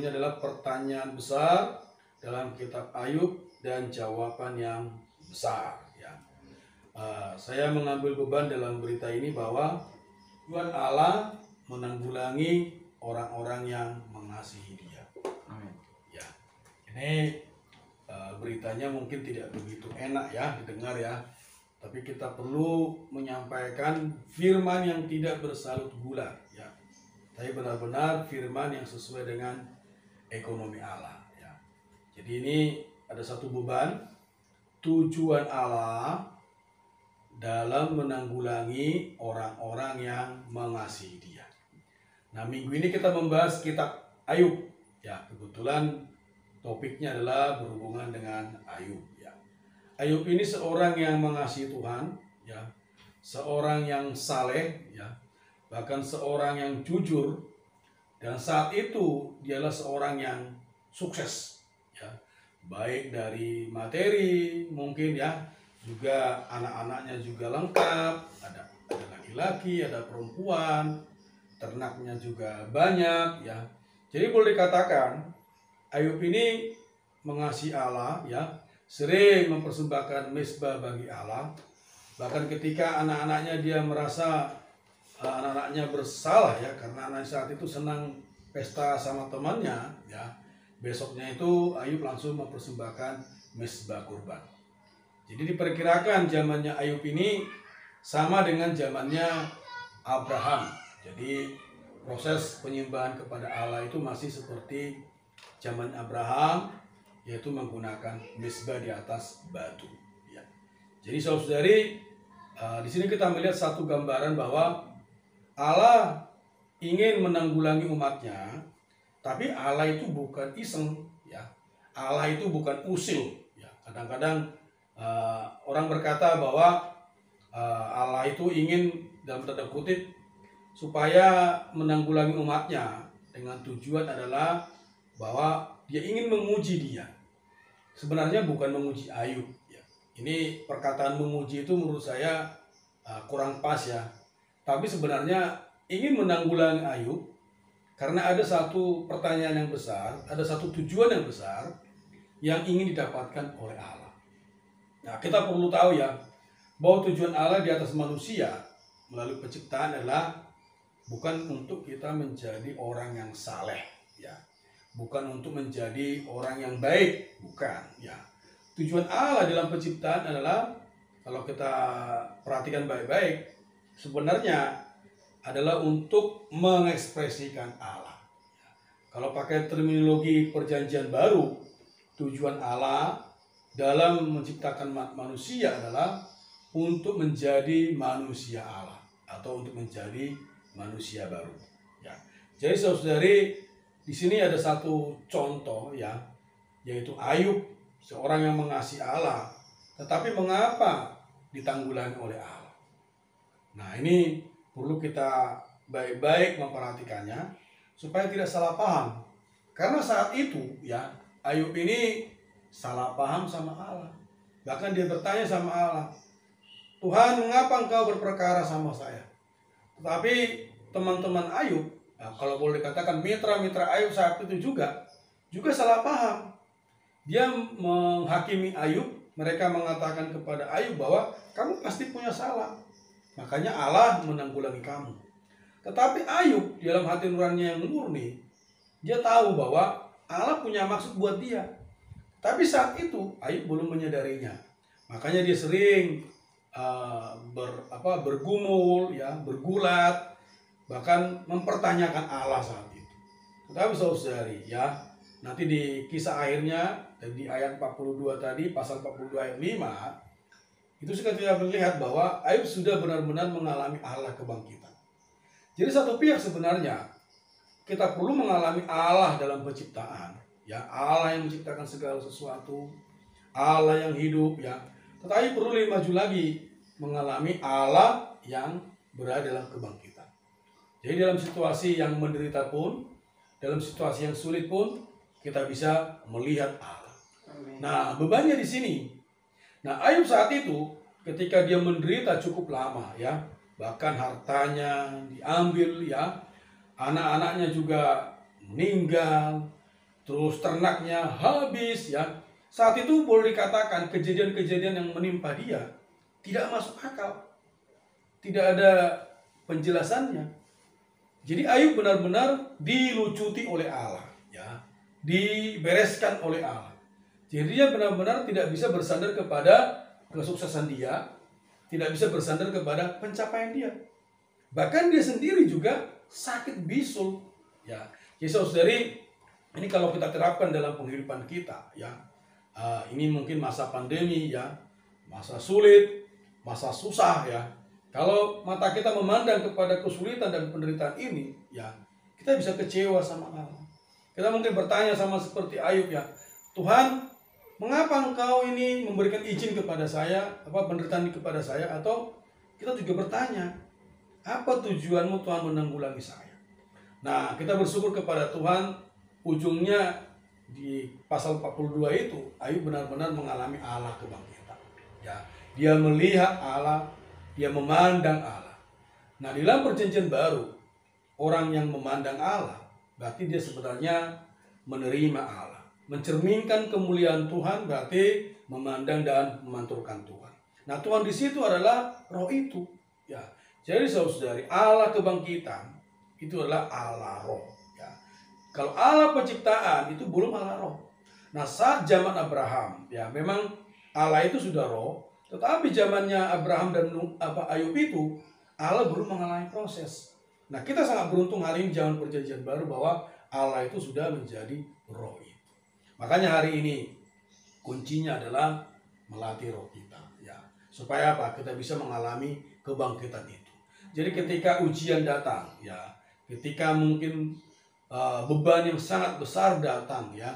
ini adalah pertanyaan besar dalam kitab Ayub dan jawaban yang besar. Ya. Saya mengambil beban dalam berita ini bahwa Tuhan Allah menanggulangi orang-orang yang mengasihi Dia. Amin. Ya, ini beritanya mungkin tidak begitu enak ya didengar ya, tapi kita perlu menyampaikan firman yang tidak bersalut gula ya, tapi benar-benar firman yang sesuai dengan ekonomi Allah ya. Jadi ini ada satu beban, tujuan Allah dalam menanggulangi orang-orang yang mengasihi Dia. Nah, minggu ini kita membahas kitab Ayub ya, kebetulan topiknya adalah berhubungan dengan Ayub ya. Ayub ini seorang yang mengasihi Tuhan ya, seorang yang saleh ya, bahkan seorang yang jujur, dan saat itu dialah seorang yang sukses ya, baik dari materi mungkin ya, juga anak-anaknya juga lengkap, ada laki-laki, ada perempuan, ternaknya juga banyak ya. Jadi boleh dikatakan Ayub ini mengasihi Allah ya, sering mempersembahkan mezbah bagi Allah. Bahkan ketika anak-anaknya dia merasa anak-anaknya bersalah ya, karena anak saat itu senang pesta sama temannya ya, besoknya itu Ayub langsung mempersembahkan mezbah kurban. Jadi diperkirakan zamannya Ayub ini sama dengan zamannya Abraham. Jadi proses penyembahan kepada Allah itu masih seperti zaman Abraham, yaitu menggunakan mezbah di atas batu. Ya. Jadi saudari, di sini kita melihat satu gambaran bahwa Allah ingin menanggulangi umatnya, tapi Allah itu bukan iseng, ya. Allah itu bukan usil. Ya. Kadang-kadang orang berkata bahwa Allah itu ingin dalam tanda kutip supaya menanggulangi umatnya dengan tujuan adalah bahwa dia ingin menguji dia. Sebenarnya bukan menguji Ayub ya. Ini perkataan menguji itu menurut saya kurang pas ya. Tapi sebenarnya ingin menanggulangi Ayub karena ada satu pertanyaan yang besar, ada satu tujuan yang besar yang ingin didapatkan oleh Allah. Nah, kita perlu tahu ya bahwa tujuan Allah di atas manusia melalui penciptaan adalah bukan untuk kita menjadi orang yang saleh ya. Bukan untuk menjadi orang yang baik, bukan ya. Tujuan Allah dalam penciptaan adalah, kalau kita perhatikan baik-baik, sebenarnya adalah untuk mengekspresikan Allah. Kalau pakai terminologi perjanjian baru, tujuan Allah dalam menciptakan manusia adalah untuk menjadi manusia Allah atau untuk menjadi manusia baru. Ya. Jadi saudari, di sini ada satu contoh ya, yaitu Ayub, seorang yang mengasihi Allah, tetapi mengapa ditanggulangi oleh Allah? Nah, ini perlu kita baik-baik memperhatikannya supaya tidak salah paham. Karena saat itu ya, Ayub ini salah paham sama Allah. Bahkan dia bertanya sama Allah, Tuhan, mengapa engkau berperkara sama saya? Tetapi teman-teman Ayub, nah, kalau boleh dikatakan mitra-mitra Ayub saat itu juga salah paham. Dia menghakimi Ayub, mereka mengatakan kepada Ayub bahwa kamu pasti punya salah, makanya Allah menanggulangi kamu. Tetapi Ayub di dalam hati nuraninya yang murni, dia tahu bahwa Allah punya maksud buat dia. Tapi saat itu Ayub belum menyadarinya, makanya dia sering bergumul ya, bergulat, bahkan mempertanyakan Allah saat itu. Tetapi saudari ya, nanti di kisah akhirnya di ayat 42 tadi, pasal 42 ayat 5, itu kita melihat bahwa Ayub sudah benar-benar mengalami Allah kebangkitan. Jadi satu pihak sebenarnya kita perlu mengalami Allah dalam penciptaan, ya, Allah yang menciptakan segala sesuatu, Allah yang hidup ya. Tetapi perlu lebih maju lagi mengalami Allah yang berada dalam kebangkitan. Jadi dalam situasi yang menderita pun, dalam situasi yang sulit pun, kita bisa melihat Allah. Amin. Nah, bebannya di sini. Nah, Ayub saat itu ketika dia menderita cukup lama ya, bahkan hartanya diambil ya, anak-anaknya juga meninggal, terus ternaknya habis ya. Saat itu boleh dikatakan kejadian-kejadian yang menimpa dia tidak masuk akal, tidak ada penjelasannya. Jadi Ayub benar-benar dilucuti oleh Allah, ya, dibereskan oleh Allah. Jadi dia benar-benar tidak bisa bersandar kepada kesuksesan dia, tidak bisa bersandar kepada pencapaian dia. Bahkan dia sendiri juga sakit bisul, ya. Jadi saudari, ini kalau kita terapkan dalam kehidupan kita, ya, ini mungkin masa pandemi, ya, masa sulit, masa susah, ya. Kalau mata kita memandang kepada kesulitan dan penderitaan ini, ya, kita bisa kecewa sama Allah. Kita mungkin bertanya sama seperti Ayub, ya, Tuhan, mengapa engkau ini memberikan izin kepada saya, penderitaan kepada saya? Atau kita juga bertanya, apa tujuanmu Tuhan menanggulangi saya? Nah, kita bersyukur kepada Tuhan, ujungnya di pasal 42 itu, Ayub benar-benar mengalami Allah kebangkitan. Ya, dia melihat Allah, dia memandang Allah. Nah, di dalam perjanjian baru, orang yang memandang Allah, berarti dia sebenarnya menerima Allah. Mencerminkan kemuliaan Tuhan berarti memandang dan memanturkan Tuhan. Nah, Tuhan di situ adalah roh itu. Ya, jadi saudari, Allah kebangkitan itu adalah Allah roh. Ya. Kalau Allah penciptaan itu belum Allah roh. Nah, saat zaman Abraham, ya memang Allah itu sudah roh, tetapi zamannya Abraham dan Ayub itu Allah belum mengalami proses. Nah, kita sangat beruntung hari ini zaman perjanjian baru bahwa Allah itu sudah menjadi roh itu. Makanya hari ini kuncinya adalah melatih roh kita, ya. Supaya apa? Kita bisa mengalami kebangkitan itu. Jadi ketika ujian datang, ya, ketika mungkin beban yang sangat besar datang, ya,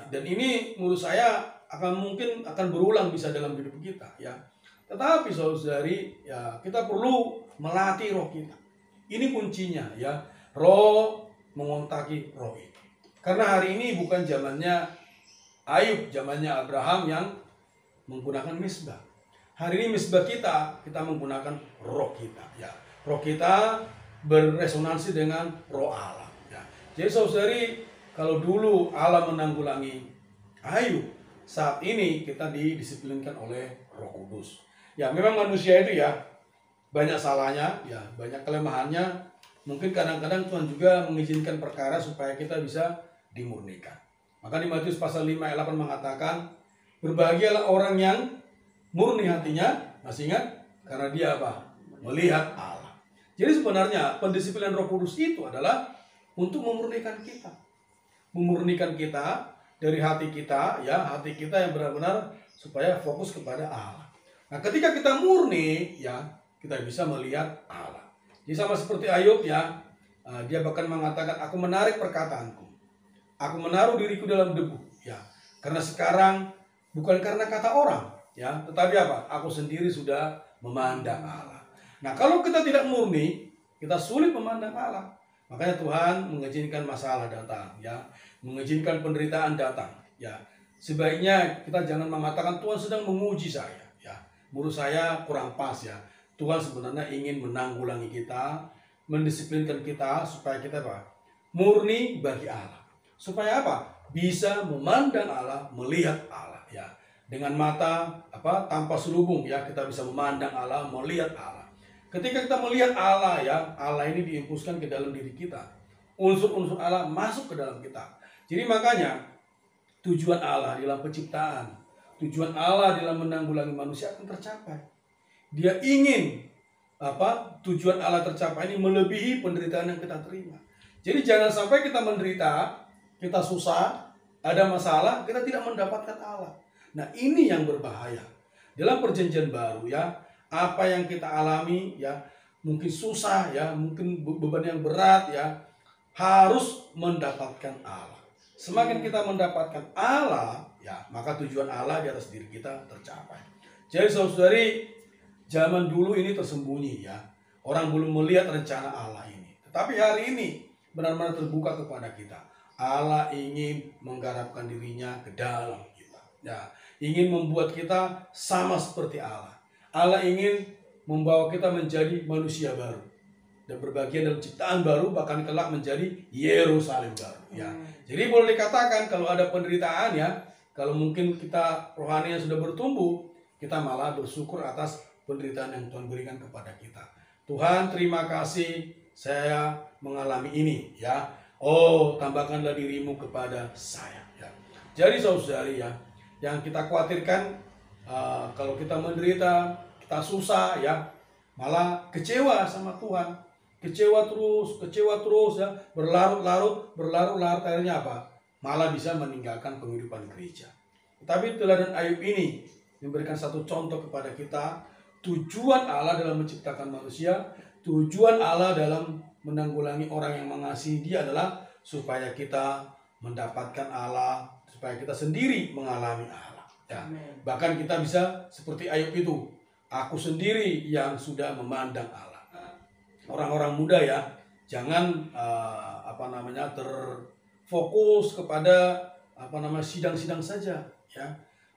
dan ini menurut saya mungkin akan berulang bisa dalam hidup kita, ya. Tetapi saudari, ya, kita perlu melatih roh kita. Ini kuncinya, ya. Roh mengontaki roh itu. Karena hari ini bukan zamannya Ayub, zamannya Abraham yang menggunakan misbah. Hari ini misbah kita menggunakan roh kita, ya. Roh kita beresonansi dengan roh Allah, ya. Jadi saudari, kalau dulu Allah menanggulangi Ayub, saat ini kita didisiplinkan oleh Roh Kudus. Ya, memang manusia itu, ya, banyak salahnya, ya, banyak kelemahannya. Mungkin kadang-kadang Tuhan juga mengizinkan perkara supaya kita bisa dimurnikan. Maka di Matius pasal 5 ayat 8 mengatakan, berbahagialah orang yang murni hatinya, masih ingat? Karena dia apa? Melihat Allah. Jadi sebenarnya pendisiplinan Roh Kudus itu adalah untuk memurnikan kita. Memurnikan kita dari hati kita, ya, hati kita yang benar-benar supaya fokus kepada Allah. Nah, ketika kita murni, ya, kita bisa melihat Allah. Jadi sama seperti Ayub, ya, dia bahkan mengatakan, aku menarik perkataanku. Aku menaruh diriku dalam debu, ya. Karena sekarang bukan karena kata orang, ya, tetapi apa? Aku sendiri sudah memandang Allah. Nah, kalau kita tidak murni, kita sulit memandang Allah. Makanya Tuhan mengizinkan masalah datang, ya, mengizinkan penderitaan datang, ya. Sebaiknya kita jangan mengatakan Tuhan sedang menguji saya, ya. Menurut saya kurang pas, ya. Tuhan sebenarnya ingin menanggulangi kita, mendisiplinkan kita supaya kita apa? Murni bagi Allah. Supaya apa? Bisa memandang Allah, melihat Allah, ya. Dengan mata tanpa selubung, ya, kita bisa memandang Allah, melihat Allah. Ketika kita melihat Allah, ya, Allah ini diimpuskan ke dalam diri kita. Unsur-unsur Allah masuk ke dalam kita. Jadi makanya tujuan Allah dalam penciptaan, tujuan Allah dalam menanggulangi manusia akan tercapai. Dia ingin tujuan Allah tercapai ini melebihi penderitaan yang kita terima. Jadi jangan sampai kita menderita, kita susah, ada masalah, kita tidak mendapatkan Allah. Nah, ini yang berbahaya. Dalam perjanjian baru, ya, apa yang kita alami, ya, mungkin susah, ya, mungkin beban yang berat, ya, harus mendapatkan Allah. Semakin kita mendapatkan Allah, ya, maka tujuan Allah di atas diri kita tercapai. Jadi saudari, zaman dulu ini tersembunyi, ya. Orang belum melihat rencana Allah ini. Tetapi hari ini benar-benar terbuka kepada kita. Allah ingin menggarapkan dirinya ke dalam kita, ya, ingin membuat kita sama seperti Allah. Allah ingin membawa kita menjadi manusia baru. dan berbagian dalam ciptaan baru, bahkan kelak menjadi Yerusalem baru. Ya, jadi boleh dikatakan kalau ada penderitaan ya, kalau mungkin kita rohani yang sudah bertumbuh, kita malah bersyukur atas penderitaan yang Tuhan berikan kepada kita. Tuhan, terima kasih saya mengalami ini ya. Oh, tambahkanlah dirimu kepada saya ya. Jadi saudari ya, yang kita khawatirkan kalau kita menderita, kita susah ya, malah kecewa sama Tuhan. Kecewa terus ya, berlarut-larut akhirnya apa? Malah bisa meninggalkan penghidupan gereja. Tapi teladan Ayub ini memberikan satu contoh kepada kita, tujuan Allah dalam menciptakan manusia, tujuan Allah dalam menanggulangi orang yang mengasihi Dia adalah supaya kita mendapatkan Allah, supaya kita sendiri mengalami Allah. Ya. Bahkan kita bisa seperti Ayub itu, aku sendiri yang sudah memandang Allah. Orang-orang muda ya, jangan terfokus kepada sidang-sidang saja ya.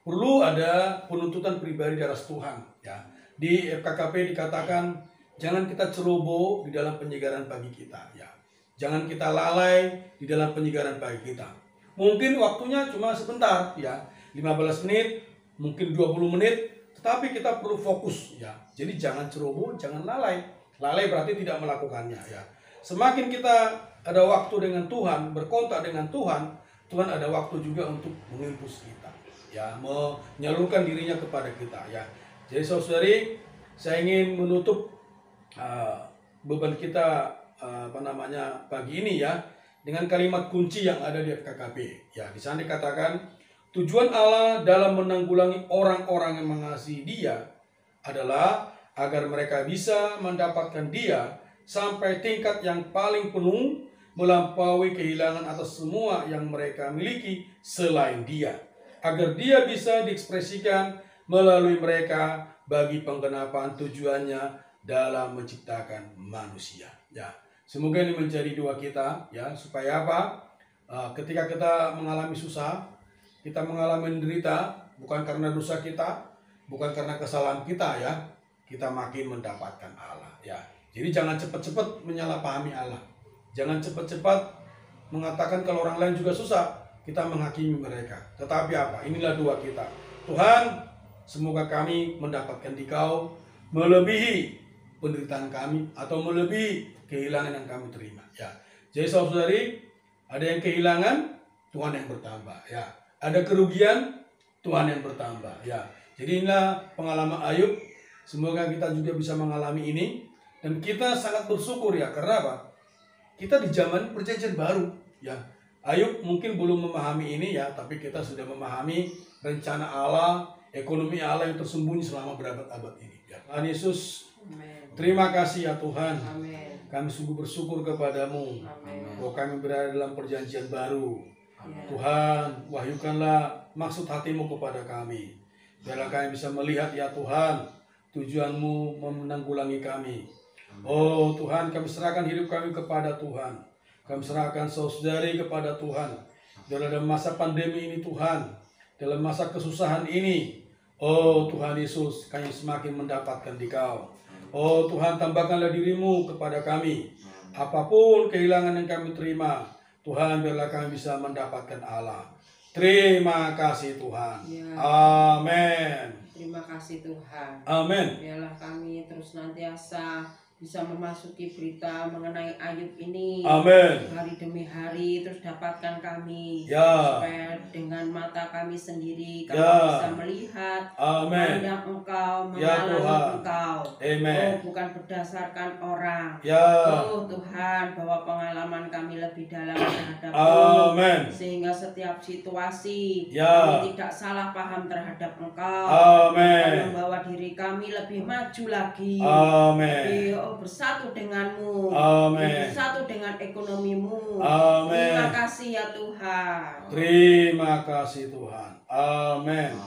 Perlu ada penuntutan pribadi dari Tuhan ya. Di FKKP dikatakan jangan kita ceroboh di dalam penyegaran pagi kita ya. Jangan kita lalai di dalam penyegaran pagi kita. Mungkin waktunya cuma sebentar ya, 15 menit, mungkin 20 menit, tetapi kita perlu fokus ya. Jadi jangan ceroboh, jangan lalai. Lalai berarti tidak melakukannya ya. Semakin kita ada waktu dengan Tuhan, berkontak dengan Tuhan, Tuhan ada waktu juga untuk mengimpus kita ya, menyalurkan dirinya kepada kita ya. Jadi saudari, saya ingin menutup beban kita pagi ini ya dengan kalimat kunci yang ada di FKKP ya. Di sana dikatakan tujuan Allah dalam menanggulangi orang-orang yang mengasihi Dia adalah agar mereka bisa mendapatkan Dia sampai tingkat yang paling penuh, melampaui kehilangan atas semua yang mereka miliki selain Dia, agar Dia bisa diekspresikan melalui mereka bagi penggenapan tujuannya dalam menciptakan manusia. Ya, semoga ini menjadi doa kita ya, supaya apa? Ketika kita mengalami susah, kita mengalami menderita, bukan karena dosa kita, bukan karena kesalahan kita ya, kita makin mendapatkan Allah ya. Jadi jangan cepat-cepat menyalahpahami Allah. Jangan cepat-cepat mengatakan kalau orang lain juga susah, kita menghakimi mereka. Tetapi apa? Inilah doa kita. Tuhan, semoga kami mendapatkan Dikau melebihi penderitaan kami atau melebihi kehilangan yang kami terima ya. Jadi saudari, ada yang kehilangan, Tuhan yang bertambah ya. Ada kerugian, Tuhan yang bertambah ya. Jadi inilah pengalaman Ayub. Semoga kita juga bisa mengalami ini. Dan kita sangat bersyukur ya. Karena apa? Kita di zaman perjanjian baru ya. Ayub mungkin belum memahami ini ya. Tapi kita sudah memahami rencana Allah, ekonomi Allah yang tersembunyi selama berabad-abad ini ya. Tuhan Yesus, terima kasih ya Tuhan. Amen. Kami sungguh bersyukur kepadamu. Bahwa kami berada dalam perjanjian baru. Tuhan, wahyukanlah maksud hatimu kepada kami. Biarlah kami bisa melihat ya Tuhan, tujuanmu menanggulangi kami. Oh Tuhan, kami serahkan hidup kami kepada Tuhan. Kami serahkan saudari kepada Tuhan. Dalam masa pandemi ini Tuhan, dalam masa kesusahan ini, oh Tuhan Yesus, kami semakin mendapatkan Dikau. Oh Tuhan, tambahkanlah dirimu kepada kami. Apapun kehilangan yang kami terima, Tuhan, biarlah kami bisa mendapatkan Allah. Terima kasih Tuhan. Ya. Amin. Terima kasih Tuhan. Amin. Biarlah kami terus nantiasa bisa memasuki berita mengenai Ayub ini. Amin. Hari demi hari terus dapatkan kami. Ya. Supaya dengan mata kami sendiri kami Ya. bisa melihat, Amin. memandang Engkau, Ya, mengalami Tuhan. Engkau. Amen. Oh, bukan berdasarkan orang. Ya. Oh Tuhan, bahwa pengalaman kami lebih dalam terhadap Amin. sehingga setiap situasi Ya. kami tidak salah paham terhadap Engkau. Amin. Dan membawa diri kami lebih maju lagi. Amin. Lebih bersatu denganmu. Amin. Bersatu dengan ekonomimu. Amin. Terima kasih ya Tuhan. Terima kasih Tuhan. Amin.